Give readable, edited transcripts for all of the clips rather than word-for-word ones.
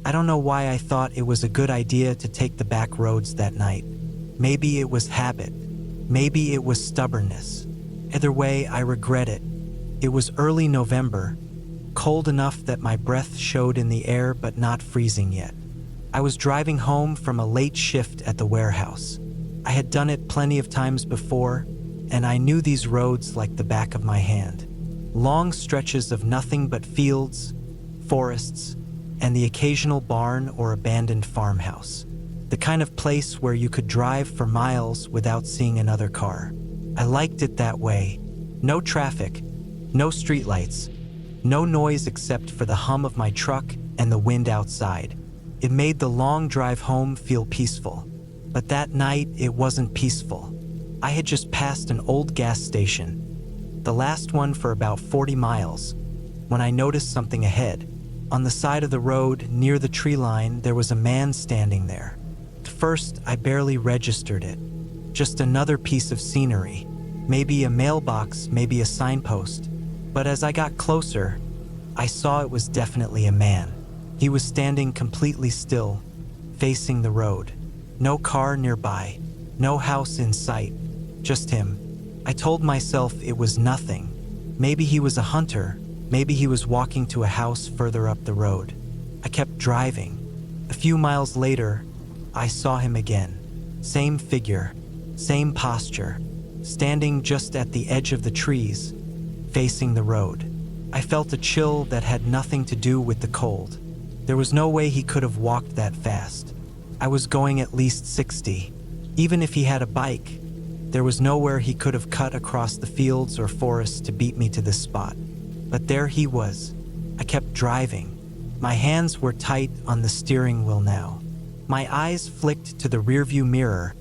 I don't know why I thought it was a good idea to take the back roads that night. Maybe it was habit. Maybe it was stubbornness. Either way, I regret it. It was early November, cold enough that my breath showed in the air but not freezing yet. I was driving home from a late shift at the warehouse. I had done it plenty of times before, and I knew these roads like the back of my hand. Long stretches of nothing but fields, forests, and the occasional barn or abandoned farmhouse. The kind of place where you could drive for miles without seeing another car. I liked it that way. No traffic, no streetlights, no noise except for the hum of my truck and the wind outside. It made the long drive home feel peaceful. But that night, it wasn't peaceful. I had just passed an old gas station, the last one for about 40 miles, when I noticed something ahead. On the side of the road, near the tree line, there was a man standing there. At first, I barely registered it. Just another piece of scenery. Maybe a mailbox, maybe a signpost. But as I got closer, I saw it was definitely a man. He was standing completely still, facing the road. No car nearby, no house in sight, just him. I told myself it was nothing. Maybe he was a hunter. Maybe he was walking to a house further up the road. I kept driving. A few miles later, I saw him again. Same figure, same posture, standing just at the edge of the trees, facing the road. I felt a chill that had nothing to do with the cold. There was no way he could have walked that fast. I was going at least 60. Even if he had a bike, there was nowhere he could have cut across the fields or forests to beat me to this spot. But there he was. I kept driving. My hands were tight on the steering wheel now. My eyes flicked to the rearview mirror,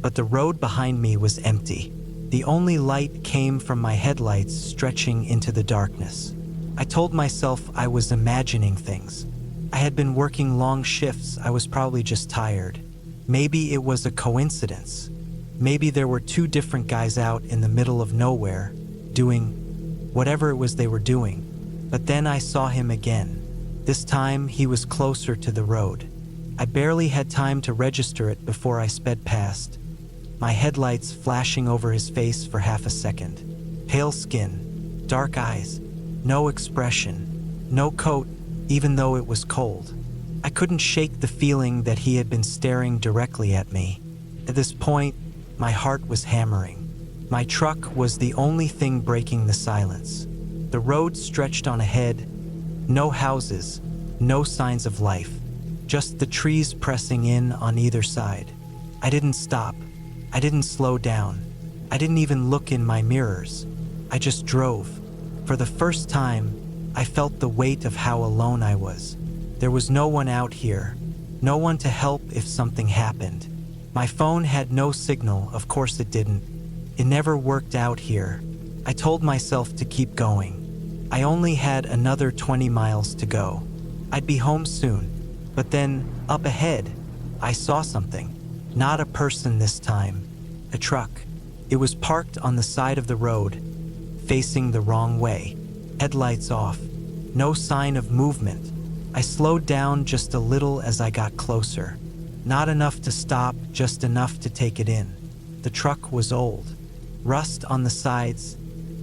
but the road behind me was empty. The only light came from my headlights stretching into the darkness. I told myself I was imagining things. I had been working long shifts. I was probably just tired. Maybe it was a coincidence. Maybe there were two different guys out in the middle of nowhere, doing whatever it was they were doing. But then I saw him again. This time, he was closer to the road. I barely had time to register it before I sped past, my headlights flashing over his face for half a second. Pale skin, dark eyes, no expression, no coat, even though it was cold. I couldn't shake the feeling that he had been staring directly at me. At this point, my heart was hammering. My truck was the only thing breaking the silence. The road stretched on ahead, no houses, no signs of life, just the trees pressing in on either side. I didn't stop. I didn't slow down. I didn't even look in my mirrors. I just drove. For the first time, I felt the weight of how alone I was. There was no one out here, no one to help if something happened. My phone had no signal, of course it didn't. It never worked out here. I told myself to keep going. I only had another 20 miles to go. I'd be home soon. But then, up ahead, I saw something. Not a person this time. A truck. It was parked on the side of the road, facing the wrong way. Headlights off. No sign of movement. I slowed down just a little as I got closer. Not enough to stop, just enough to take it in. The truck was old. Rust on the sides,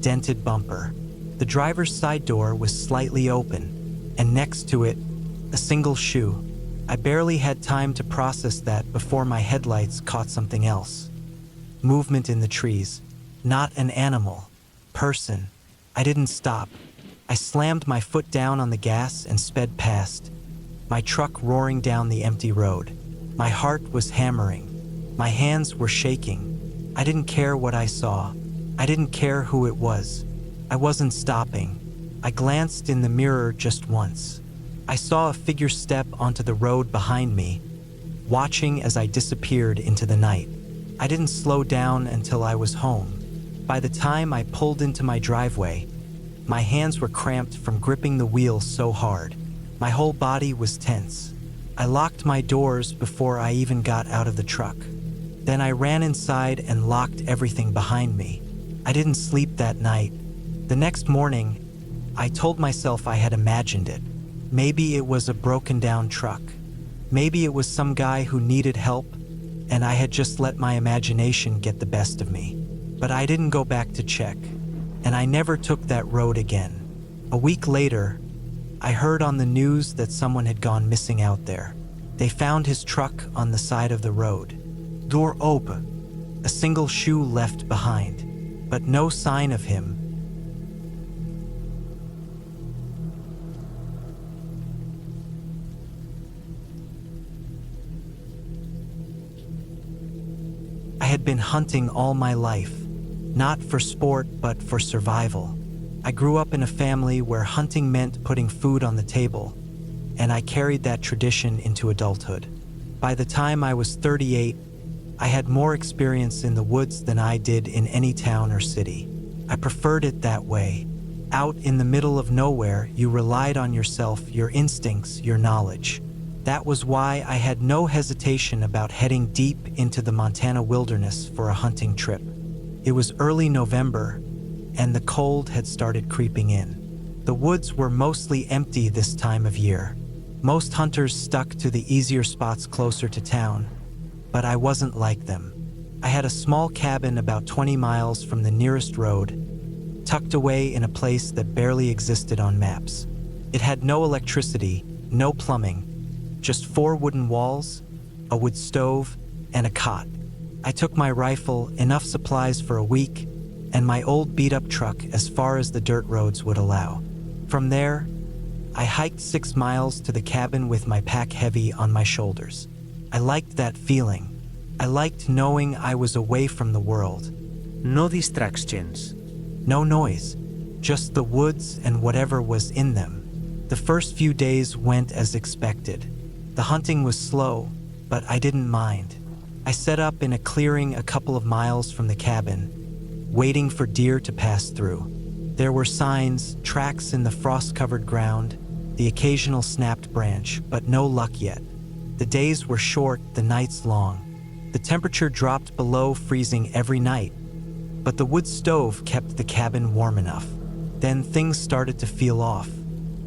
dented bumper. The driver's side door was slightly open, and next to it, a single shoe. I barely had time to process that before my headlights caught something else. Movement in the trees. Not an animal. Person. I didn't stop. I slammed my foot down on the gas and sped past, my truck roaring down the empty road. My heart was hammering. My hands were shaking. I didn't care what I saw. I didn't care who it was. I wasn't stopping. I glanced in the mirror just once. I saw a figure step onto the road behind me, watching as I disappeared into the night. I didn't slow down until I was home. By the time I pulled into my driveway, my hands were cramped from gripping the wheel so hard. My whole body was tense. I locked my doors before I even got out of the truck. Then I ran inside and locked everything behind me. I didn't sleep that night. The next morning, I told myself I had imagined it. Maybe it was a broken down truck. Maybe it was some guy who needed help, and I had just let my imagination get the best of me. But I didn't go back to check, and I never took that road again. A week later, I heard on the news that someone had gone missing out there. They found his truck on the side of the road. Door open, a single shoe left behind, but no sign of him. I had been hunting all my life, not for sport but for survival. I grew up in a family where hunting meant putting food on the table, and I carried that tradition into adulthood. By the time I was 38, I had more experience in the woods than I did in any town or city. I preferred it that way. Out in the middle of nowhere, you relied on yourself, your instincts, your knowledge. That was why I had no hesitation about heading deep into the Montana wilderness for a hunting trip. It was early November, and the cold had started creeping in. The woods were mostly empty this time of year. Most hunters stuck to the easier spots closer to town, but I wasn't like them. I had a small cabin about 20 miles from the nearest road, tucked away in a place that barely existed on maps. It had no electricity, no plumbing, just 4 wooden walls, a wood stove, and a cot. I took my rifle, enough supplies for a week, and my old beat-up truck as far as the dirt roads would allow. From there, I hiked 6 miles to the cabin with my pack heavy on my shoulders. I liked that feeling. I liked knowing I was away from the world. No distractions. No noise, just the woods and whatever was in them. The first few days went as expected. The hunting was slow, but I didn't mind. I set up in a clearing a couple of miles from the cabin, waiting for deer to pass through. There were signs, tracks in the frost-covered ground, the occasional snapped branch, but no luck yet. The days were short, the nights long. The temperature dropped below freezing every night, but the wood stove kept the cabin warm enough. Then things started to feel off.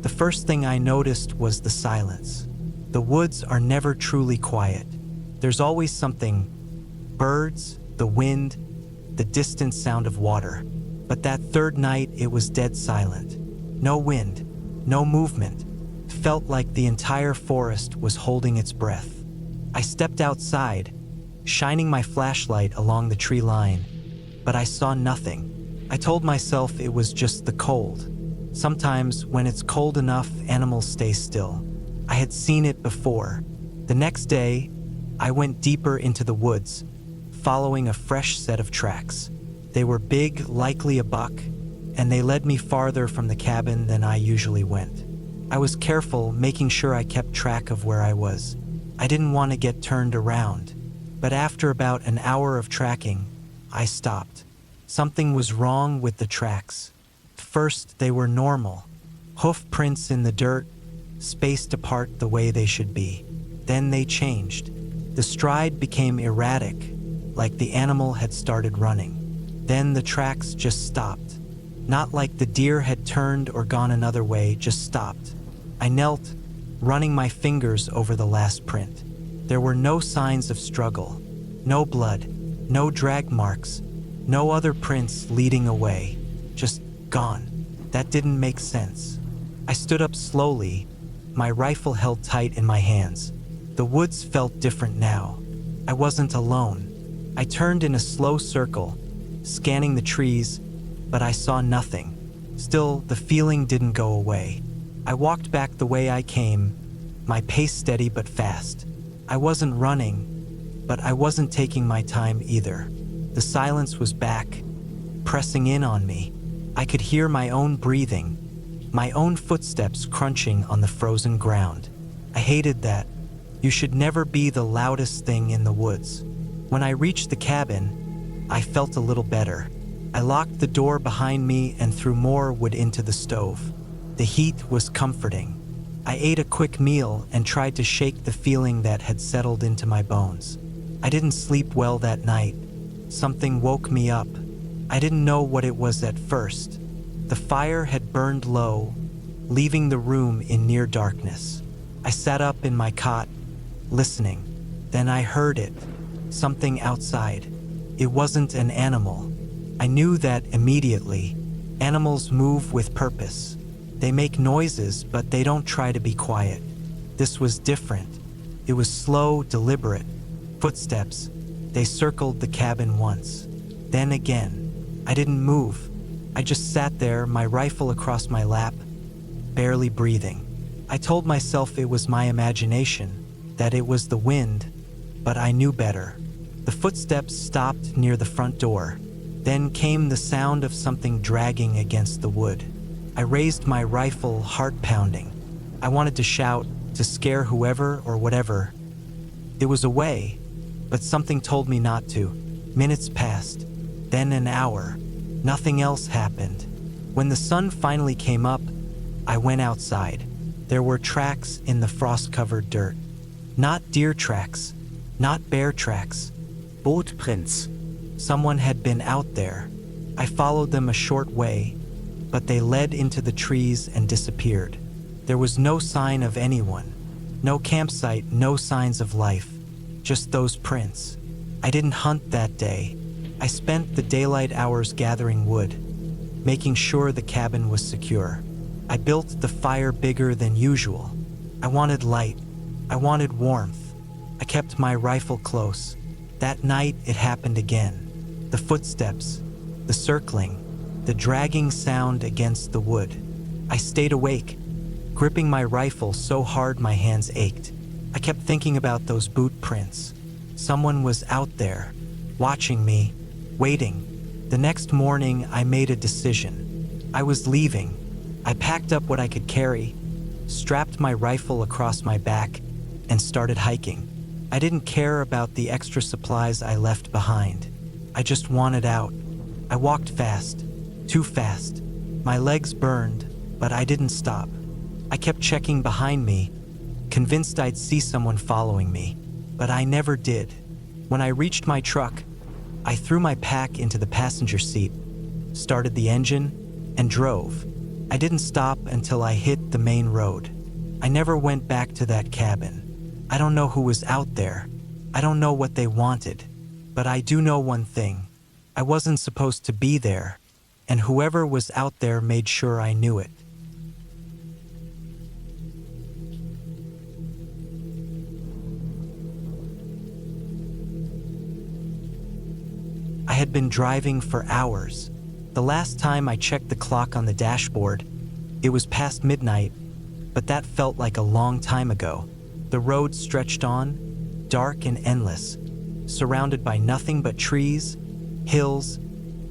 The first thing I noticed was the silence. The woods are never truly quiet. There's always something: birds, the wind, the distant sound of water. But that third night, it was dead silent. No wind, no movement. Felt like the entire forest was holding its breath. I stepped outside, shining my flashlight along the tree line, but I saw nothing. I told myself it was just the cold. Sometimes, when it's cold enough, animals stay still. I had seen it before. The next day, I went deeper into the woods, following a fresh set of tracks. They were big, likely a buck, and they led me farther from the cabin than I usually went. I was careful, making sure I kept track of where I was. I didn't want to get turned around. But after about an hour of tracking, I stopped. Something was wrong with the tracks. First, they were normal. Hoof prints in the dirt, spaced apart the way they should be. Then they changed. The stride became erratic, like the animal had started running. Then the tracks just stopped. Not like the deer had turned or gone another way, just stopped. I knelt, running my fingers over the last print. There were no signs of struggle, no blood, no drag marks, no other prints leading away, just gone. That didn't make sense. I stood up slowly, my rifle held tight in my hands. The woods felt different now. I wasn't alone. I turned in a slow circle, scanning the trees, but I saw nothing. Still, the feeling didn't go away. I walked back the way I came, my pace steady but fast. I wasn't running, but I wasn't taking my time either. The silence was back, pressing in on me. I could hear my own breathing, my own footsteps crunching on the frozen ground. I hated that. You should never be the loudest thing in the woods. When I reached the cabin, I felt a little better. I locked the door behind me and threw more wood into the stove. The heat was comforting. I ate a quick meal and tried to shake the feeling that had settled into my bones. I didn't sleep well that night. Something woke me up. I didn't know what it was at first. The fire had burned low, leaving the room in near darkness. I sat up in my cot, listening. Then I heard it, something outside. It wasn't an animal. I knew that immediately. Animals move with purpose. They make noises, but they don't try to be quiet. This was different. It was slow, deliberate. Footsteps. They circled the cabin once. Then again. I didn't move. I just sat there, my rifle across my lap, barely breathing. I told myself it was my imagination, that it was the wind, but I knew better. The footsteps stopped near the front door. Then came the sound of something dragging against the wood. I raised my rifle, heart pounding. I wanted to shout, to scare whoever or whatever. It was away, but something told me not to. Minutes passed, then an hour. Nothing else happened. When the sun finally came up, I went outside. There were tracks in the frost-covered dirt. Not deer tracks, not bear tracks. Bootprints. Someone had been out there. I followed them a short way, but they led into the trees and disappeared. There was no sign of anyone. No campsite, no signs of life. Just those prints. I didn't hunt that day. I spent the daylight hours gathering wood, making sure the cabin was secure. I built the fire bigger than usual. I wanted light. I wanted warmth. I kept my rifle close. That night, it happened again. The footsteps, the circling, the dragging sound against the wood. I stayed awake, gripping my rifle so hard my hands ached. I kept thinking about those boot prints. Someone was out there, watching me, waiting. The next morning, I made a decision. I was leaving. I packed up what I could carry, strapped my rifle across my back, and started hiking. I didn't care about the extra supplies I left behind. I just wanted out. I walked fast, too fast. My legs burned, but I didn't stop. I kept checking behind me, convinced I'd see someone following me, but I never did. When I reached my truck, I threw my pack into the passenger seat, started the engine, and drove. I didn't stop until I hit the main road. I never went back to that cabin. I don't know who was out there. I don't know what they wanted. But I do know one thing. I wasn't supposed to be there, and whoever was out there made sure I knew it. I had been driving for hours. The last time I checked the clock on the dashboard, it was past midnight, but that felt like a long time ago. The road stretched on, dark and endless, surrounded by nothing but trees, hills,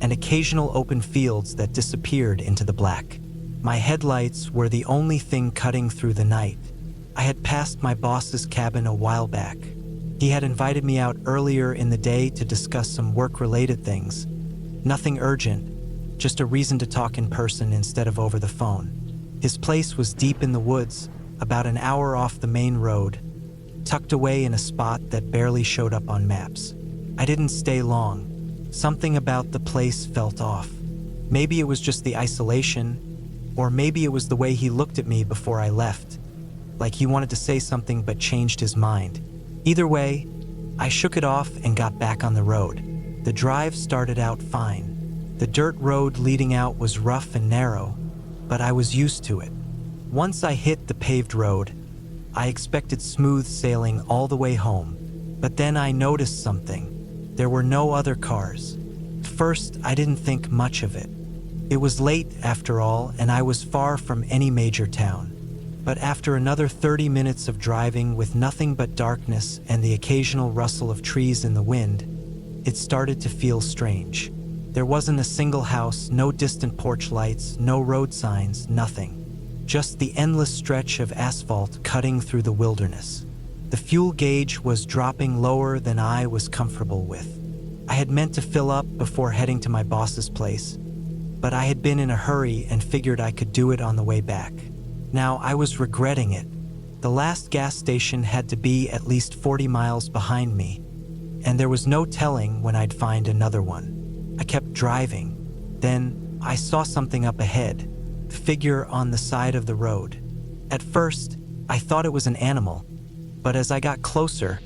and occasional open fields that disappeared into the black. My headlights were the only thing cutting through the night. I had passed my boss's cabin a while back. He had invited me out earlier in the day to discuss some work-related things. Nothing urgent, just a reason to talk in person instead of over the phone. His place was deep in the woods, about an hour off the main road, tucked away in a spot that barely showed up on maps. I didn't stay long. Something about the place felt off. Maybe it was just the isolation, or maybe it was the way he looked at me before I left, like he wanted to say something but changed his mind. Either way, I shook it off and got back on the road. The drive started out fine. The dirt road leading out was rough and narrow, but I was used to it. Once I hit the paved road, I expected smooth sailing all the way home, but then I noticed something. There were no other cars. At first, I didn't think much of it. It was late, after all, and I was far from any major town. But after another 30 minutes of driving with nothing but darkness and the occasional rustle of trees in the wind, it started to feel strange. There wasn't a single house, no distant porch lights, no road signs, nothing. Just the endless stretch of asphalt cutting through the wilderness. The fuel gauge was dropping lower than I was comfortable with. I had meant to fill up before heading to my boss's place, but I had been in a hurry and figured I could do it on the way back. Now I was regretting it. The last gas station had to be at least 40 miles behind me, and there was no telling when I'd find another one. I kept driving. Then I saw something up ahead. the figure on the side of the road. At first, I thought it was an animal, but as I got closer,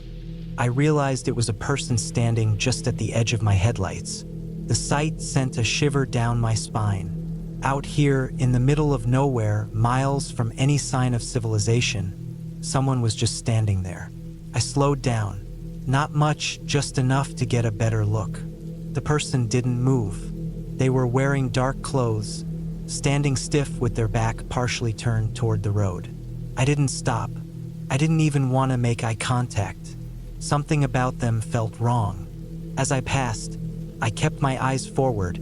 I realized it was a person standing just at the edge of my headlights. The sight sent a shiver down my spine. Out here, in the middle of nowhere, miles from any sign of civilization, someone was just standing there. I slowed down. Not much, just enough to get a better look. The person didn't move. They were wearing dark clothes, standing stiff with their back partially turned toward the road. I didn't stop. I didn't even want to make eye contact. Something about them felt wrong. As I passed, I kept my eyes forward,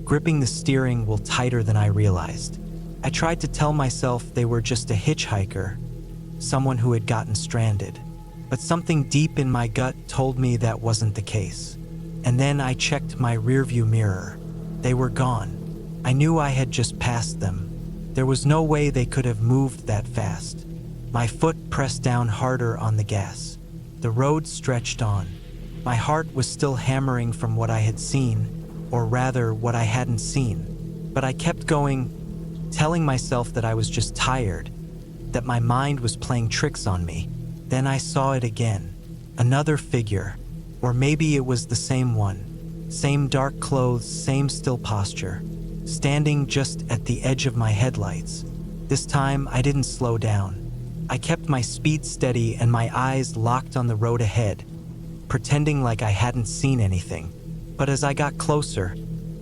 gripping the steering wheel tighter than I realized. I tried to tell myself they were just a hitchhiker, someone who had gotten stranded. But something deep in my gut told me that wasn't the case. And then I checked my rearview mirror. They were gone. I knew I had just passed them. There was no way they could have moved that fast. My foot pressed down harder on the gas. The road stretched on. My heart was still hammering from what I had seen, or rather, what I hadn't seen. But I kept going, telling myself that I was just tired, that my mind was playing tricks on me. Then I saw it again. Another figure. Or maybe it was the same one. Same dark clothes, same still posture. Standing just at the edge of my headlights. This time, I didn't slow down. I kept my speed steady and my eyes locked on the road ahead, pretending like I hadn't seen anything. But as I got closer,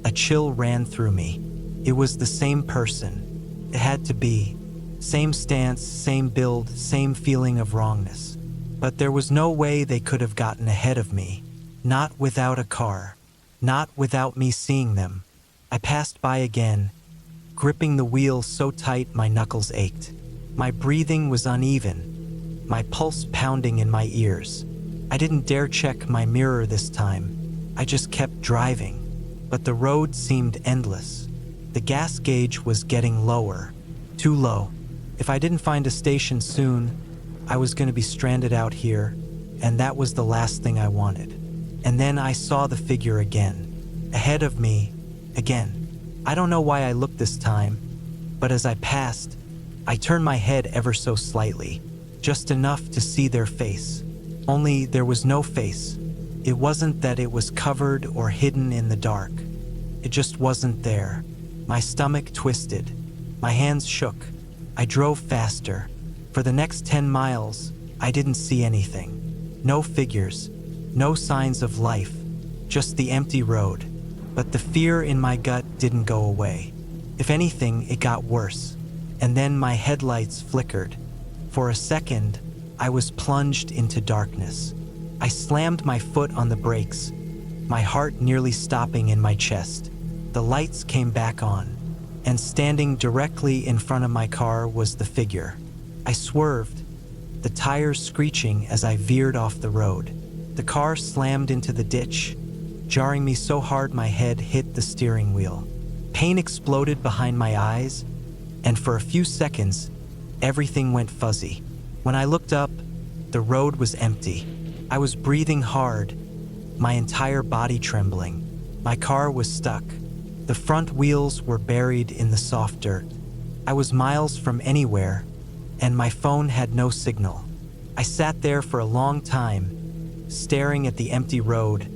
a chill ran through me. It was the same person. It had to be. Same stance, same build, same feeling of wrongness. But there was no way they could have gotten ahead of me. Not without a car. Not without me seeing them. I passed by again, gripping the wheel so tight my knuckles ached. My breathing was uneven, my pulse pounding in my ears. I didn't dare check my mirror this time. I just kept driving. But the road seemed endless. The gas gauge was getting lower. Too low. If I didn't find a station soon, I was going to be stranded out here, and that was the last thing I wanted. And then I saw the figure again. Ahead of me, again. I don't know why I looked this time, but as I passed, I turned my head ever so slightly, just enough to see their face. Only there was no face. It wasn't that it was covered or hidden in the dark. It just wasn't there. My stomach twisted. My hands shook. I drove faster. For the next 10 miles, I didn't see anything. No figures, no signs of life, just the empty road. But the fear in my gut didn't go away. If anything, it got worse. And then my headlights flickered. For a second, I was plunged into darkness. I slammed my foot on the brakes, my heart nearly stopping in my chest. The lights came back on, and standing directly in front of my car was the figure. I swerved, the tires screeching as I veered off the road. The car slammed into the ditch, jarring me so hard my head hit the steering wheel. Pain exploded behind my eyes, and for a few seconds, everything went fuzzy. When I looked up, the road was empty. I was breathing hard, my entire body trembling. My car was stuck. The front wheels were buried in the soft dirt. I was miles from anywhere, and my phone had no signal. I sat there for a long time, staring at the empty road,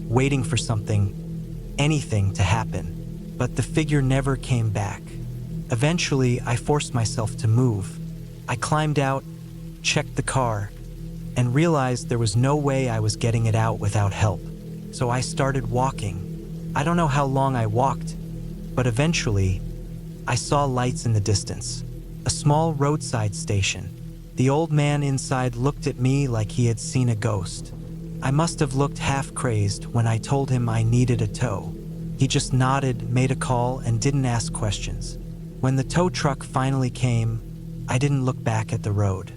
waiting for something, anything to happen. But the figure never came back. Eventually, I forced myself to move. I climbed out, checked the car, and realized there was no way I was getting it out without help. So I started walking. I don't know how long I walked, but eventually, I saw lights in the distance. A small roadside station. The old man inside looked at me like he had seen a ghost. I must have looked half crazed when I told him I needed a tow. He just nodded, made a call, and didn't ask questions. When the tow truck finally came, I didn't look back at the road.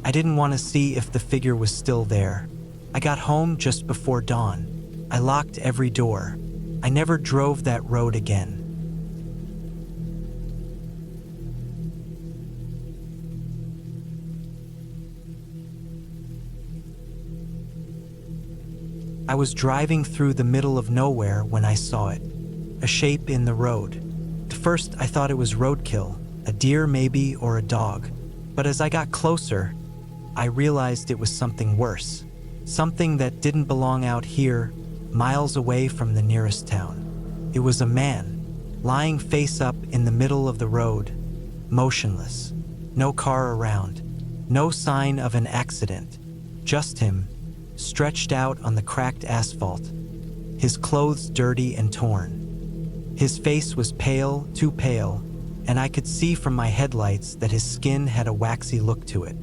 I didn't want to see if the figure was still there. I got home just before dawn. I locked every door. I never drove that road again. I was driving through the middle of nowhere when I saw it. A shape in the road. At first, I thought it was roadkill, a deer maybe, or a dog. But as I got closer, I realized it was something worse. Something that didn't belong out here, miles away from the nearest town. It was a man, lying face up in the middle of the road, motionless. No car around, no sign of an accident. Just him, stretched out on the cracked asphalt, his clothes dirty and torn. His face was pale, too pale, and I could see from my headlights that his skin had a waxy look to it.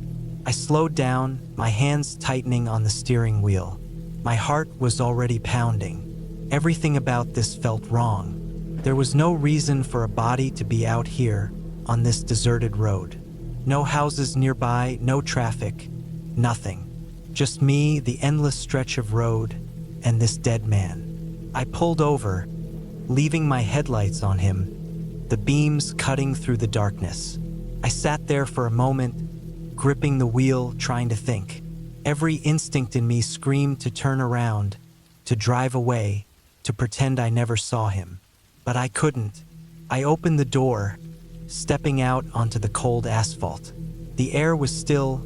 I slowed down, my hands tightening on the steering wheel. My heart was already pounding. Everything about this felt wrong. There was no reason for a body to be out here on this deserted road. No houses nearby, no traffic, nothing. Just me, the endless stretch of road, and this dead man. I pulled over, leaving my headlights on him, the beams cutting through the darkness. I sat there for a moment, gripping the wheel, trying to think. Every instinct in me screamed to turn around, to drive away, to pretend I never saw him. But I couldn't. I opened the door, stepping out onto the cold asphalt. The air was still,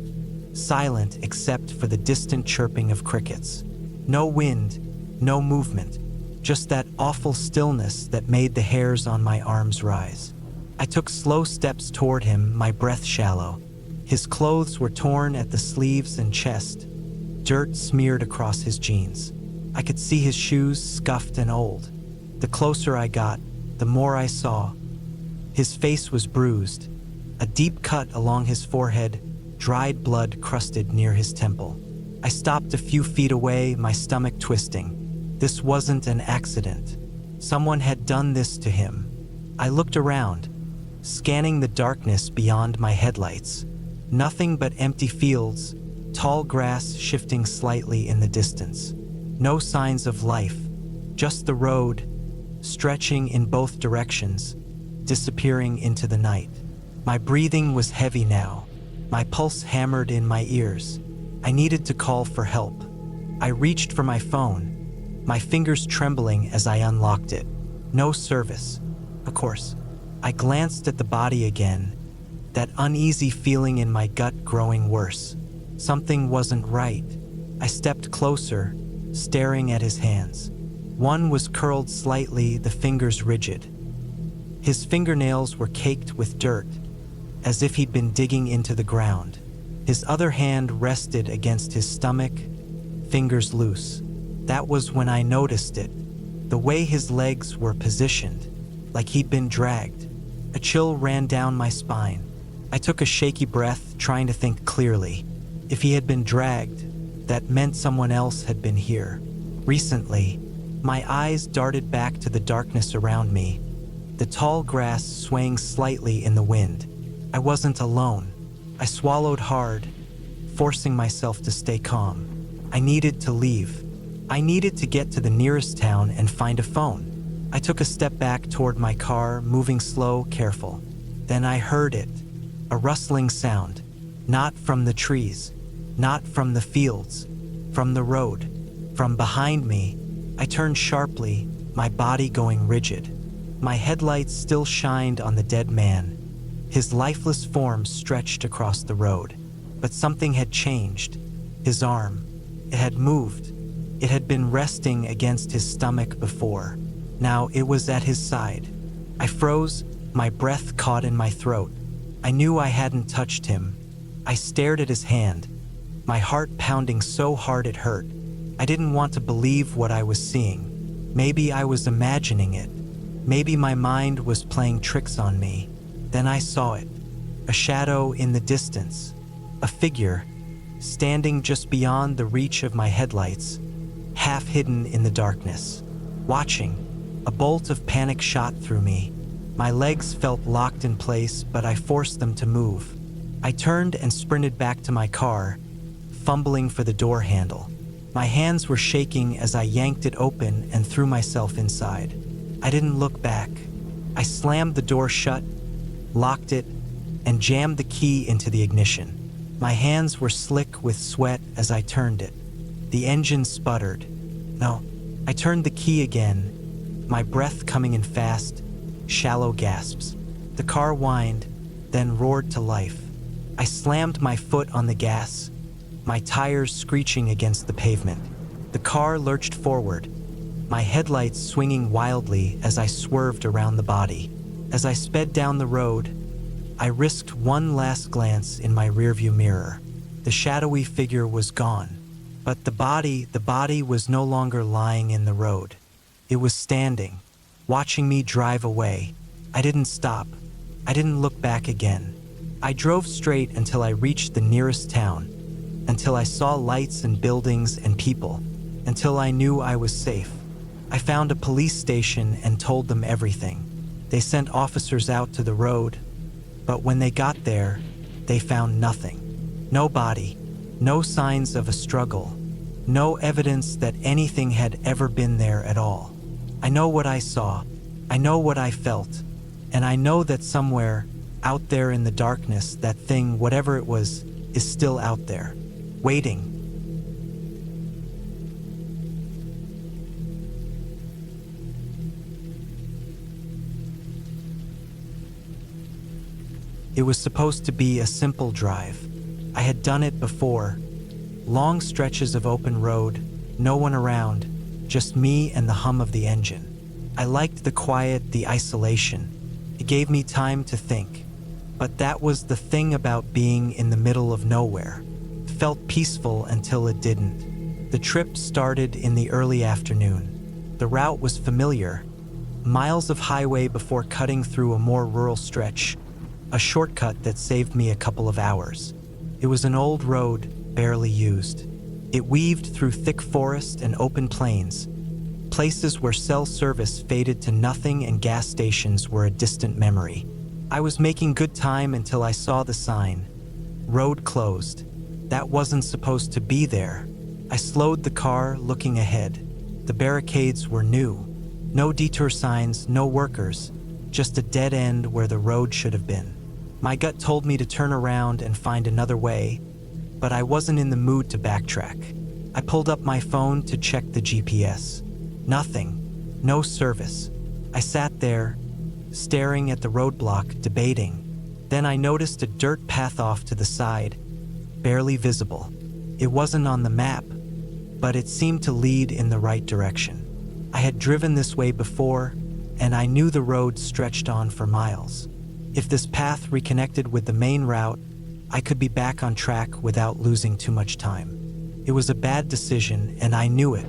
silent except for the distant chirping of crickets. No wind, no movement, just that awful stillness that made the hairs on my arms rise. I took slow steps toward him, my breath shallow. His clothes were torn at the sleeves and chest, dirt smeared across his jeans. I could see his shoes scuffed and old. The closer I got, the more I saw. His face was bruised, a deep cut along his forehead, dried blood crusted near his temple. I stopped a few feet away, my stomach twisting. This wasn't an accident. Someone had done this to him. I looked around, scanning the darkness beyond my headlights. Nothing but empty fields, tall grass shifting slightly in the distance. No signs of life, just the road, stretching in both directions, disappearing into the night. My breathing was heavy now. My pulse hammered in my ears. I needed to call for help. I reached for my phone, my fingers trembling as I unlocked it. No service. Of course. I glanced at the body again, that uneasy feeling in my gut growing worse. Something wasn't right. I stepped closer, staring at his hands. One was curled slightly, the fingers rigid. His fingernails were caked with dirt, as if he'd been digging into the ground. His other hand rested against his stomach, fingers loose. That was when I noticed it, the way his legs were positioned, like he'd been dragged. A chill ran down my spine. I took a shaky breath, trying to think clearly. If he had been dragged, that meant someone else had been here. Recently, my eyes darted back to the darkness around me, the tall grass swaying slightly in the wind. I wasn't alone. I swallowed hard, forcing myself to stay calm. I needed to leave. I needed to get to the nearest town and find a phone. I took a step back toward my car, moving slow, careful. Then I heard it, a rustling sound, not from the trees, not from the fields, from the road. From behind me, I turned sharply, my body going rigid. My headlights still shined on the dead man, his lifeless form stretched across the road. But something had changed. His arm, it had moved. It had been resting against his stomach before. Now it was at his side. I froze, my breath caught in my throat. I knew I hadn't touched him. I stared at his hand, my heart pounding so hard it hurt. I didn't want to believe what I was seeing. Maybe I was imagining it. Maybe my mind was playing tricks on me. Then I saw it, a shadow in the distance, a figure, standing just beyond the reach of my headlights, half hidden in the darkness, watching. A bolt of panic shot through me. My legs felt locked in place, but I forced them to move. I turned and sprinted back to my car, fumbling for the door handle. My hands were shaking as I yanked it open and threw myself inside. I didn't look back. I slammed the door shut, locked it, and jammed the key into the ignition. My hands were slick with sweat as I turned it. The engine sputtered. No, I turned the key again, my breath coming in fast, shallow gasps. The car whined, then roared to life. I slammed my foot on the gas, my tires screeching against the pavement. The car lurched forward, my headlights swinging wildly as I swerved around the body. As I sped down the road, I risked one last glance in my rearview mirror. The shadowy figure was gone, but the body was no longer lying in the road. It was standing, watching me drive away. I didn't stop. I didn't look back again. I drove straight until I reached the nearest town, until I saw lights and buildings and people, until I knew I was safe. I found a police station and told them everything. They sent officers out to the road, but when they got there, they found nothing. No body, no signs of a struggle, no evidence that anything had ever been there at all. I know what I saw, I know what I felt, and I know that somewhere, out there in the darkness, that thing, whatever it was, is still out there, waiting. It was supposed to be a simple drive. I had done it before. Long stretches of open road, no one around, just me and the hum of the engine. I liked the quiet, the isolation. It gave me time to think. But that was the thing about being in the middle of nowhere. It felt peaceful until it didn't. The trip started in the early afternoon. The route was familiar. Miles of highway before cutting through a more rural stretch. A shortcut that saved me a couple of hours. It was an old road, barely used. It weaved through thick forest and open plains, places where cell service faded to nothing and gas stations were a distant memory. I was making good time until I saw the sign. Road closed. That wasn't supposed to be there. I slowed the car, looking ahead. The barricades were new. No detour signs, no workers, just a dead end where the road should have been. My gut told me to turn around and find another way, but I wasn't in the mood to backtrack. I pulled up my phone to check the GPS. Nothing. No service. I sat there, staring at the roadblock, debating. Then I noticed a dirt path off to the side, barely visible. It wasn't on the map, but it seemed to lead in the right direction. I had driven this way before, and I knew the road stretched on for miles. If this path reconnected with the main route, I could be back on track without losing too much time. It was a bad decision, and I knew it,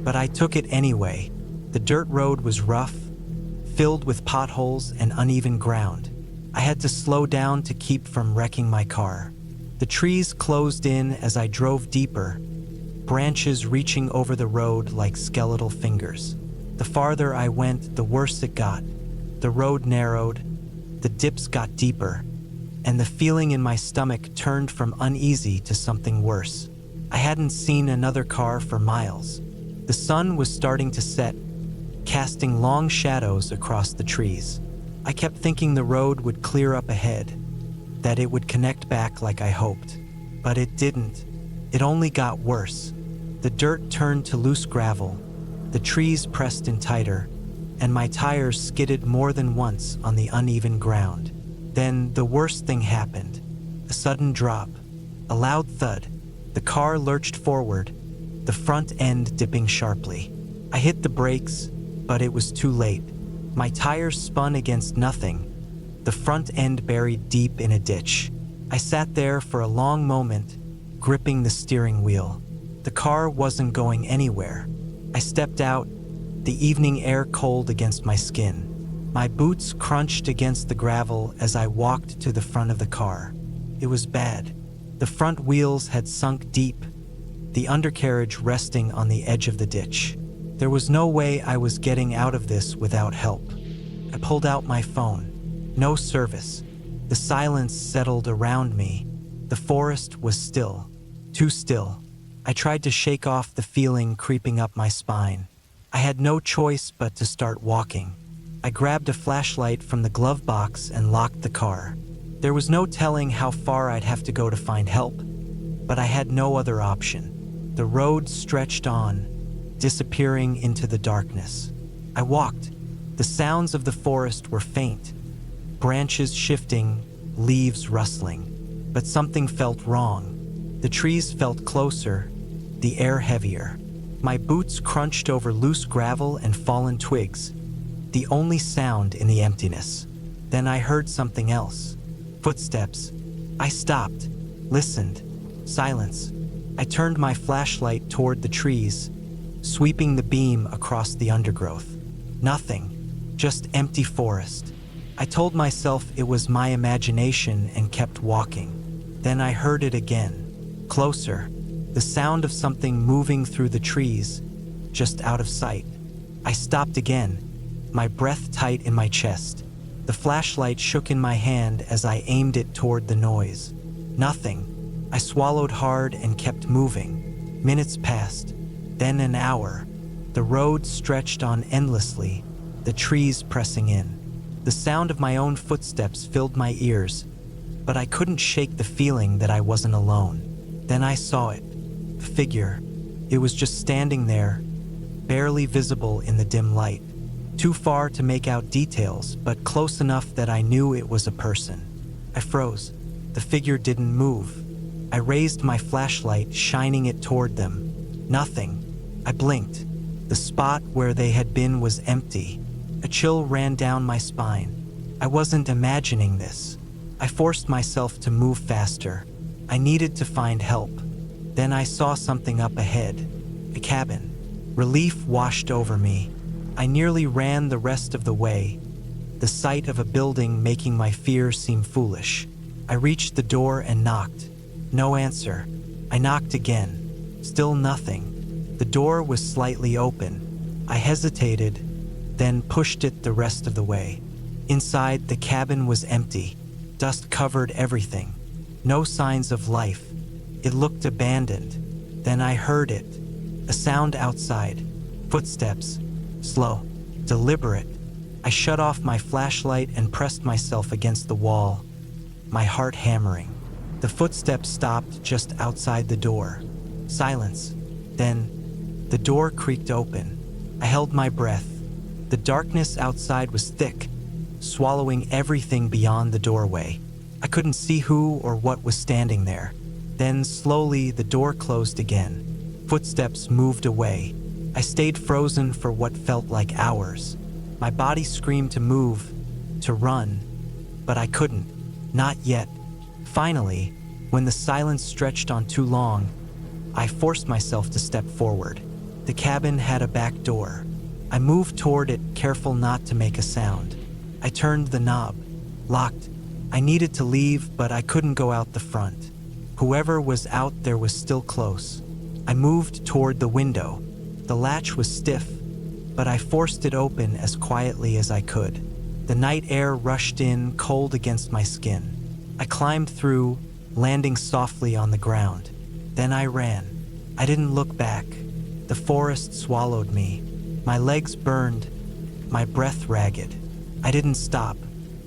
but I took it anyway. The dirt road was rough, filled with potholes and uneven ground. I had to slow down to keep from wrecking my car. The trees closed in as I drove deeper, branches reaching over the road like skeletal fingers. The farther I went, the worse it got. The road narrowed, the dips got deeper, and the feeling in my stomach turned from uneasy to something worse. I hadn't seen another car for miles. The sun was starting to set, casting long shadows across the trees. I kept thinking the road would clear up ahead, that it would connect back like I hoped. But it didn't. It only got worse. The dirt turned to loose gravel, the trees pressed in tighter, and my tires skidded more than once on the uneven ground. Then the worst thing happened. A sudden drop, a loud thud. The car lurched forward, the front end dipping sharply. I hit the brakes, but it was too late. My tires spun against nothing, the front end buried deep in a ditch. I sat there for a long moment, gripping the steering wheel. The car wasn't going anywhere. I stepped out, the evening air cold against my skin. My boots crunched against the gravel as I walked to the front of the car. It was bad. The front wheels had sunk deep, the undercarriage resting on the edge of the ditch. There was no way I was getting out of this without help. I pulled out my phone. No service. The silence settled around me. The forest was still. Too still. I tried to shake off the feeling creeping up my spine. I had no choice but to start walking. I grabbed a flashlight from the glove box and locked the car. There was no telling how far I'd have to go to find help, but I had no other option. The road stretched on, disappearing into the darkness. I walked, The sounds of the forest were faint, branches shifting, leaves rustling. But something felt wrong. The trees felt closer, the air heavier. My boots crunched over loose gravel and fallen twigs, the only sound in the emptiness. Then I heard something else. Footsteps. I stopped, listened. Silence. I turned my flashlight toward the trees, sweeping the beam across the undergrowth. Nothing, just empty forest. I told myself it was my imagination and kept walking. Then I heard it again, closer, the sound of something moving through the trees, just out of sight. I stopped again, my breath tight in my chest. The flashlight shook in my hand as I aimed it toward the noise. Nothing. I swallowed hard and kept moving. Minutes passed, then an hour. The road stretched on endlessly, the trees pressing in. The sound of my own footsteps filled my ears, but I couldn't shake the feeling that I wasn't alone. Then I saw it, a figure. It was just standing there, barely visible in the dim light. Too far to make out details, but close enough that I knew it was a person. I froze. The figure didn't move. I raised my flashlight, shining it toward them. Nothing. I blinked. The spot where they had been was empty. A chill ran down my spine. I wasn't imagining this. I forced myself to move faster. I needed to find help. Then I saw something up ahead. A cabin. Relief washed over me. I nearly ran the rest of the way, the sight of a building making my fear seem foolish. I reached the door and knocked. No answer. I knocked again. Still nothing. The door was slightly open. I hesitated, then pushed it the rest of the way. Inside, the cabin was empty. Dust covered everything. No signs of life. It looked abandoned. Then I heard it. A sound outside. Footsteps. Slow. Deliberate. I shut off my flashlight and pressed myself against the wall, my heart hammering. The footsteps stopped just outside the door. Silence. Then, the door creaked open. I held my breath. The darkness outside was thick, swallowing everything beyond the doorway. I couldn't see who or what was standing there. Then, slowly, the door closed again. Footsteps moved away. I stayed frozen for what felt like hours. My body screamed to move, to run, but I couldn't. Not yet. Finally, when the silence stretched on too long, I forced myself to step forward. The cabin had a back door. I moved toward it, careful not to make a sound. I turned the knob. Locked. I needed to leave, but I couldn't go out the front. Whoever was out there was still close. I moved toward the window. The latch was stiff, but I forced it open as quietly as I could. The night air rushed in, cold against my skin. I climbed through, landing softly on the ground. Then I ran. I didn't look back. The forest swallowed me. My legs burned, my breath ragged. I didn't stop.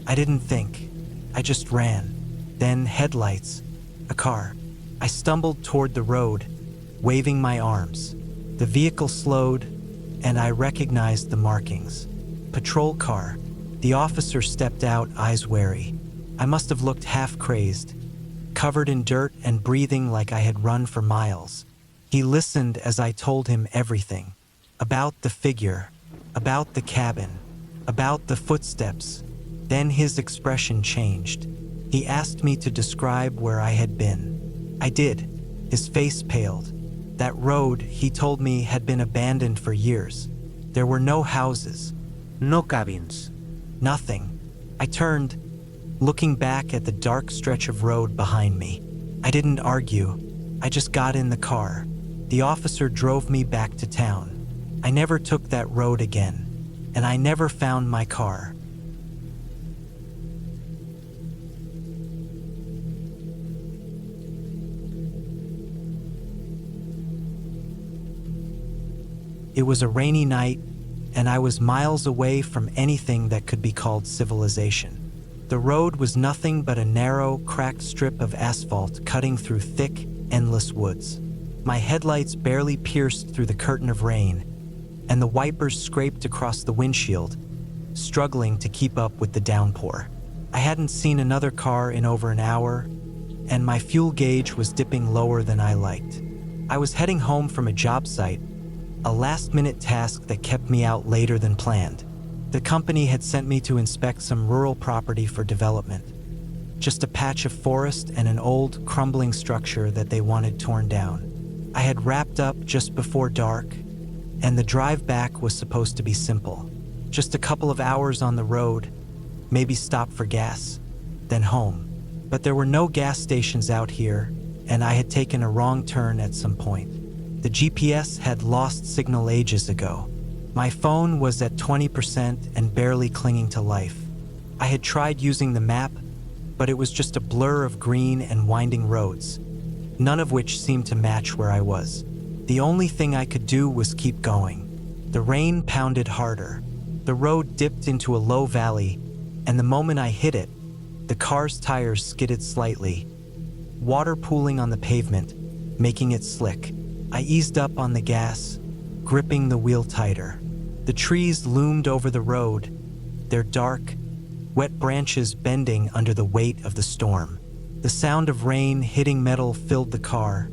I didn't think. I just ran. Then headlights. A car. I stumbled toward the road, waving my arms. The vehicle slowed, and I recognized the markings. Patrol car. The officer stepped out, eyes wary. I must have looked half crazed, covered in dirt and breathing like I had run for miles. He listened as I told him everything. About the figure, about the cabin, about the footsteps. Then his expression changed. He asked me to describe where I had been. I did. His face paled. That road, he told me, had been abandoned for years. There were no houses. No cabins. Nothing. I turned, looking back at the dark stretch of road behind me. I didn't argue. I just got in the car. The officer drove me back to town. I never took that road again, and I never found my car. It was a rainy night, and I was miles away from anything that could be called civilization. The road was nothing but a narrow, cracked strip of asphalt cutting through thick, endless woods. My headlights barely pierced through the curtain of rain, and the wipers scraped across the windshield, struggling to keep up with the downpour. I hadn't seen another car in over an hour, and my fuel gauge was dipping lower than I liked. I was heading home from a job site, a last-minute task that kept me out later than planned. The company had sent me to inspect some rural property for development. Just a patch of forest and an old, crumbling structure that they wanted torn down. I had wrapped up just before dark, and the drive back was supposed to be simple. Just a couple of hours on the road, maybe stop for gas, then home. But there were no gas stations out here, and I had taken a wrong turn at some point. The GPS had lost signal ages ago. My phone was at 20% and barely clinging to life. I had tried using the map, but it was just a blur of green and winding roads, none of which seemed to match where I was. The only thing I could do was keep going. The rain pounded harder. The road dipped into a low valley, and the moment I hit it, the car's tires skidded slightly, water pooling on the pavement, making it slick. I eased up on the gas, gripping the wheel tighter. The trees loomed over the road, their dark, wet branches bending under the weight of the storm. The sound of rain hitting metal filled the car,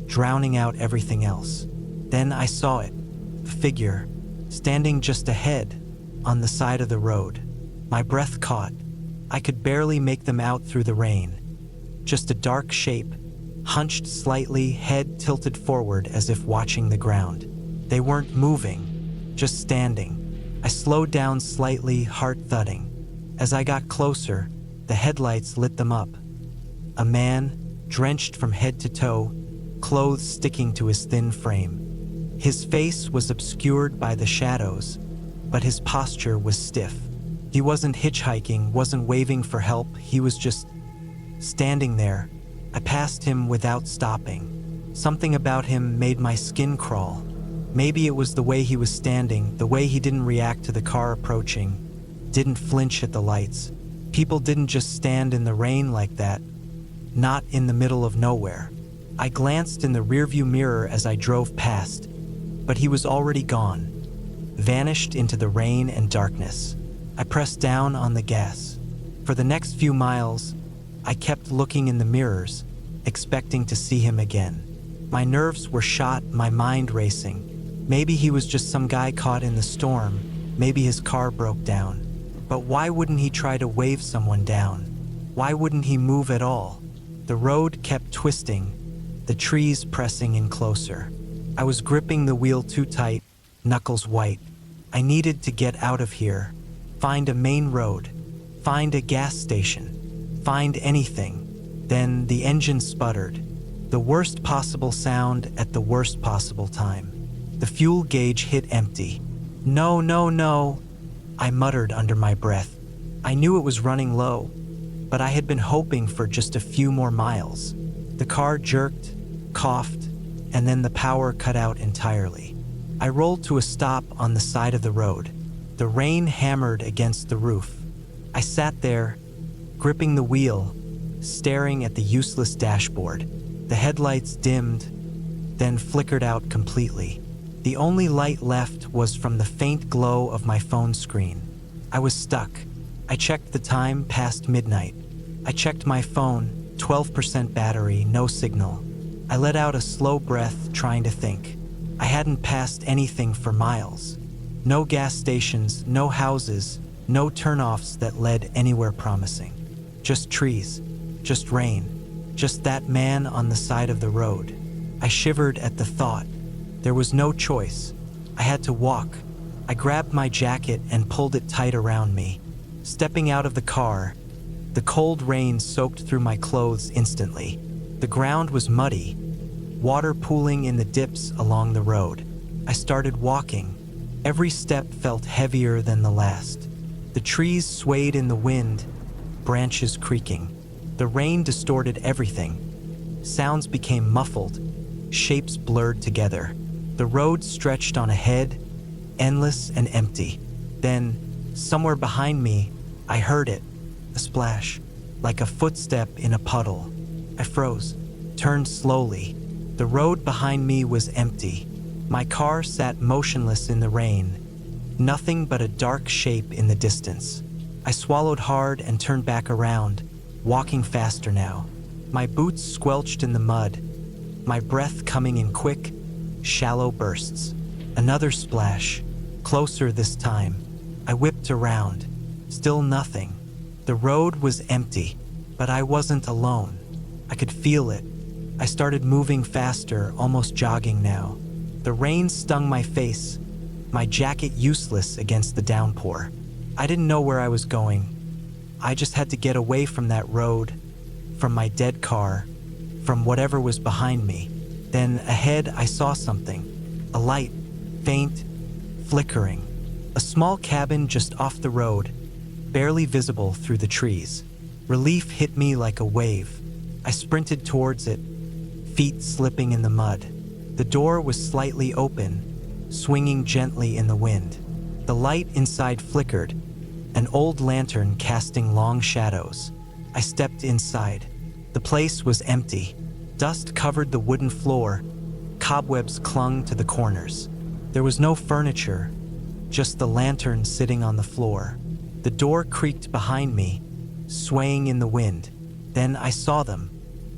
drowning out everything else. Then I saw it, a figure, standing just ahead, on the side of the road. My breath caught. I could barely make them out through the rain. Just a dark shape, hunched slightly, head tilted forward as if watching the ground. They weren't moving, just standing. I slowed down slightly, heart thudding. As I got closer, the headlights lit them up. A man, drenched from head to toe, clothes sticking to his thin frame. His face was obscured by the shadows, but his posture was stiff. He wasn't hitchhiking, wasn't waving for help, he was just standing there. I passed him without stopping. Something about him made my skin crawl. Maybe it was the way he was standing, the way he didn't react to the car approaching, didn't flinch at the lights. People didn't just stand in the rain like that, not in the middle of nowhere. I glanced in the rearview mirror as I drove past, but he was already gone, vanished into the rain and darkness. I pressed down on the gas. For the next few miles, I kept looking in the mirrors, expecting to see him again. My nerves were shot, my mind racing. Maybe he was just some guy caught in the storm, maybe his car broke down. But why wouldn't he try to wave someone down? Why wouldn't he move at all? The road kept twisting, the trees pressing in closer. I was gripping the wheel too tight, knuckles white. I needed to get out of here, find a main road, find a gas station, find anything. Then the engine sputtered, the worst possible sound at the worst possible time. The fuel gauge hit empty. No, no, no, I muttered under my breath. I knew it was running low, but I had been hoping for just a few more miles. The car jerked, coughed, and then the power cut out entirely. I rolled to a stop on the side of the road. The rain hammered against the roof. I sat there, gripping the wheel, staring at the useless dashboard. The headlights dimmed, then flickered out completely. The only light left was from the faint glow of my phone screen. I was stuck. I checked the time, past midnight. I checked my phone, 12% battery, no signal. I let out a slow breath, trying to think. I hadn't passed anything for miles. No gas stations, no houses, no turnoffs that led anywhere promising. Just trees, just rain, just that man on the side of the road. I shivered at the thought. There was no choice. I had to walk. I grabbed my jacket and pulled it tight around me. Stepping out of the car, the cold rain soaked through my clothes instantly. The ground was muddy, water pooling in the dips along the road. I started walking. Every step felt heavier than the last. The trees swayed in the wind, branches creaking. The rain distorted everything. Sounds became muffled, shapes blurred together. The road stretched on ahead, endless and empty. Then, somewhere behind me, I heard it, a splash, like a footstep in a puddle. I froze, turned slowly. The road behind me was empty. My car sat motionless in the rain, Nothing but a dark shape in the distance. I swallowed hard and turned back around, walking faster now. My boots squelched in the mud, my breath coming in quick, shallow bursts. Another splash, closer this time. I whipped around. Still nothing. The road was empty, but I wasn't alone. I could feel it. I started moving faster, almost jogging now. The rain stung my face, my jacket useless against the downpour. I didn't know where I was going. I just had to get away from that road, from my dead car, from whatever was behind me. Then ahead I saw something. A light, faint, flickering. A small cabin just off the road, barely visible through the trees. Relief hit me like a wave. I sprinted towards it, feet slipping in the mud. The door was slightly open, swinging gently in the wind. The light inside flickered, an old lantern casting long shadows. I stepped inside. The place was empty. Dust covered the wooden floor. Cobwebs clung to the corners. There was no furniture, just the lantern sitting on the floor. The door creaked behind me, swaying in the wind. Then I saw them.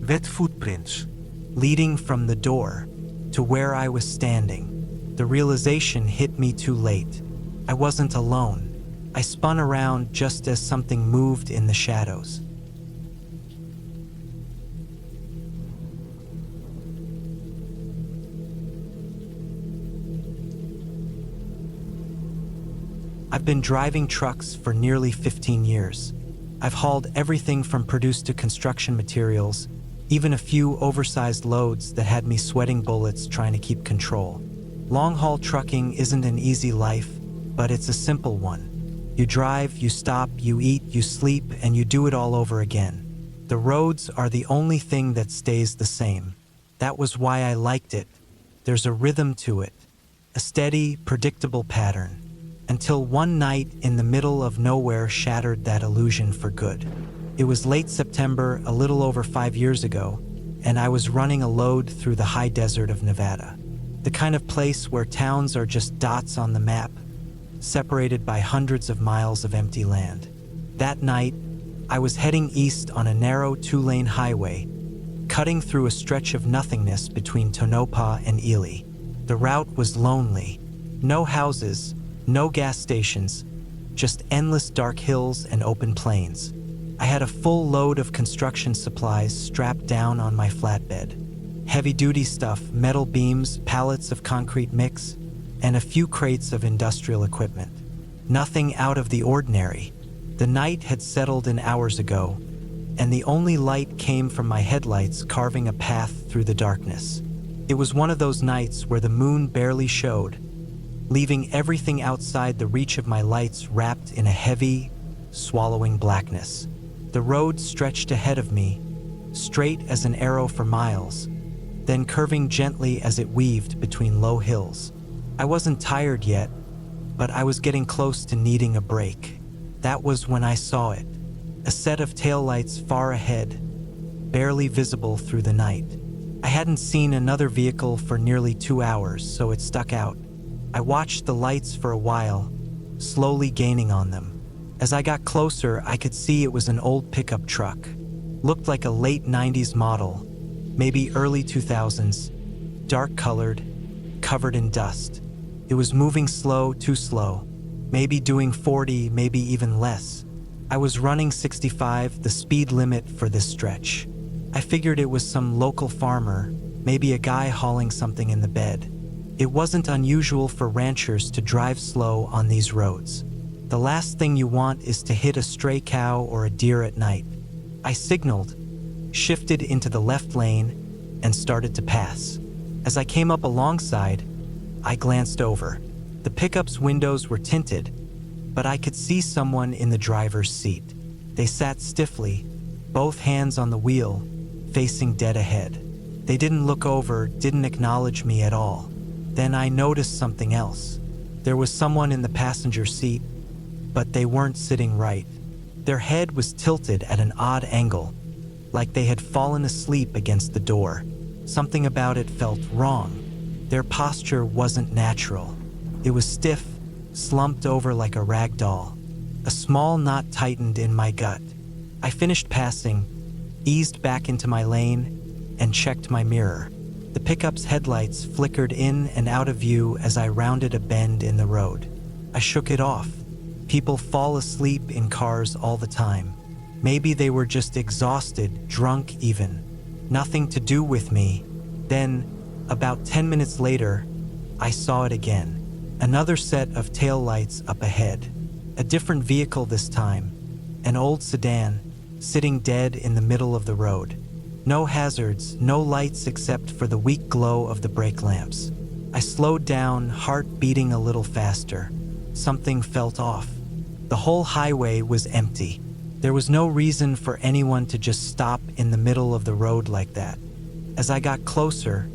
Wet footprints. Leading from the door to where I was standing. The realization hit me too late. I wasn't alone. I spun around just as something moved in the shadows. I've been driving trucks for nearly 15 years. I've hauled everything from produce to construction materials, even a few oversized loads that had me sweating bullets trying to keep control. Long-haul trucking isn't an easy life, but it's a simple one. You drive, you stop, you eat, you sleep, and you do it all over again. The roads are the only thing that stays the same. That was why I liked it. There's a rhythm to it, a steady, predictable pattern. Until one night in the middle of nowhere shattered that illusion for good. It was late September, a little over 5 years ago, and I was running a load through the high desert of Nevada. The kind of place where towns are just dots on the map, separated by hundreds of miles of empty land. That night, I was heading east on a narrow 2-lane highway, cutting through a stretch of nothingness between Tonopah and Ely. The route was lonely. No houses, no gas stations, just endless dark hills and open plains. I had a full load of construction supplies strapped down on my flatbed. Heavy-duty stuff, metal beams, pallets of concrete mix, and a few crates of industrial equipment. Nothing out of the ordinary. The night had settled in hours ago, and the only light came from my headlights carving a path through the darkness. It was one of those nights where the moon barely showed, leaving everything outside the reach of my lights wrapped in a heavy, swallowing blackness. The road stretched ahead of me, straight as an arrow for miles, then curving gently as it weaved between low hills. I wasn't tired yet, but I was getting close to needing a break. That was when I saw it, a set of taillights far ahead, barely visible through the night. I hadn't seen another vehicle for nearly 2 hours, so it stuck out. I watched the lights for a while, slowly gaining on them. As I got closer, I could see it was an old pickup truck. Looked like a late 90s model, maybe early 2000s, dark-colored, covered in dust. It was moving slow, too slow, maybe doing 40, maybe even less. I was running 65, the speed limit for this stretch. I figured it was some local farmer, maybe a guy hauling something in the bed. It wasn't unusual for ranchers to drive slow on these roads. The last thing you want is to hit a stray cow or a deer at night. I signaled, shifted into the left lane, and started to pass. As I came up alongside, I glanced over. The pickup's windows were tinted, but I could see someone in the driver's seat. They sat stiffly, both hands on the wheel, facing dead ahead. They didn't look over, didn't acknowledge me at all. Then I noticed something else. There was someone in the passenger seat, but they weren't sitting right. Their head was tilted at an odd angle, like they had fallen asleep against the door. Something about it felt wrong. Their posture wasn't natural. It was stiff, slumped over like a rag doll. A small knot tightened in my gut. I finished passing, eased back into my lane, and checked my mirror. The pickup's headlights flickered in and out of view as I rounded a bend in the road. I shook it off. People fall asleep in cars all the time. Maybe they were just exhausted, drunk even. Nothing to do with me. Then, about 10 minutes later, I saw it again. Another set of taillights up ahead. A different vehicle this time. An old sedan, sitting dead in the middle of the road. No hazards, no lights except for the weak glow of the brake lamps. I slowed down, heart beating a little faster. Something felt off. The whole highway was empty. There was no reason for anyone to just stop in the middle of the road like that. As I got closer,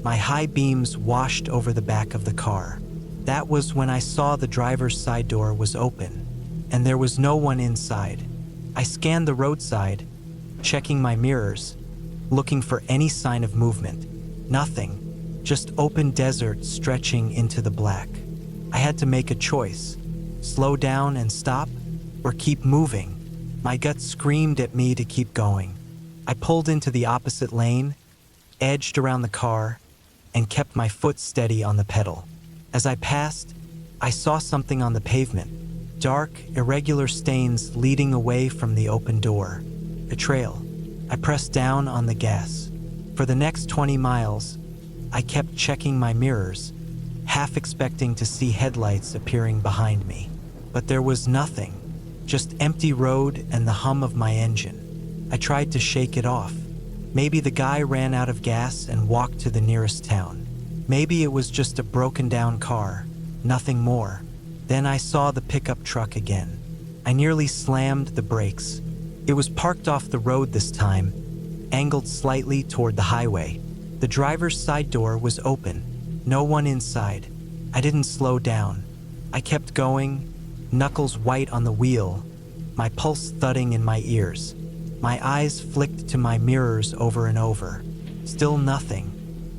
my high beams washed over the back of the car. That was when I saw the driver's side door was open, and there was no one inside. I scanned the roadside, checking my mirrors, looking for any sign of movement. Nothing, just open desert stretching into the black. I had to make a choice: slow down and stop, or keep moving. My gut screamed at me to keep going. I pulled into the opposite lane, edged around the car, and kept my foot steady on the pedal. As I passed, I saw something on the pavement. Dark, irregular stains leading away from the open door. A trail. I pressed down on the gas. For the next 20 miles, I kept checking my mirrors, half expecting to see headlights appearing behind me. But there was nothing, just empty road and the hum of my engine. I tried to shake it off. Maybe the guy ran out of gas and walked to the nearest town. Maybe it was just a broken down car, nothing more. Then I saw the pickup truck again. I nearly slammed the brakes. It was parked off the road this time, angled slightly toward the highway. The driver's side door was open, no one inside. I didn't slow down. I kept going, knuckles white on the wheel, my pulse thudding in my ears. My eyes flicked to my mirrors over and over. Still nothing.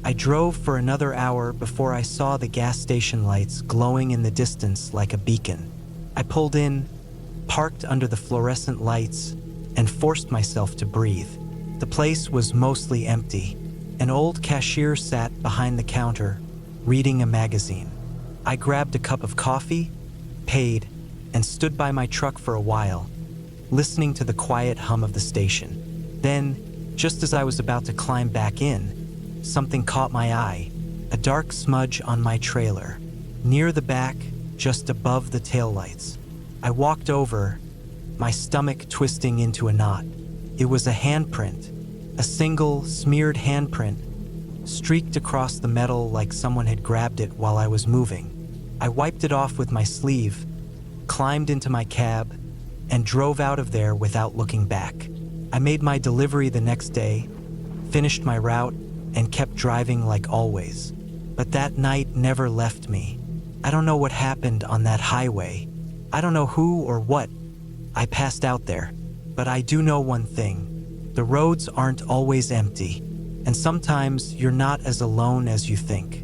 I drove for another hour before I saw the gas station lights glowing in the distance like a beacon. I pulled in, parked under the fluorescent lights, and forced myself to breathe. The place was mostly empty. An old cashier sat behind the counter, reading a magazine. I grabbed a cup of coffee, paid, and stood by my truck for a while, listening to the quiet hum of the station. Then, just as I was about to climb back in, something caught my eye, a dark smudge on my trailer, near the back, just above the taillights. I walked over, my stomach twisting into a knot. It was a handprint, a single, smeared handprint, streaked across the metal like someone had grabbed it while I was moving. I wiped it off with my sleeve, climbed into my cab, and drove out of there without looking back. I made my delivery the next day, finished my route, and kept driving like always. But that night never left me. I don't know what happened on that highway. I don't know who or what I passed out there. But I do know one thing. The roads aren't always empty, and sometimes you're not as alone as you think.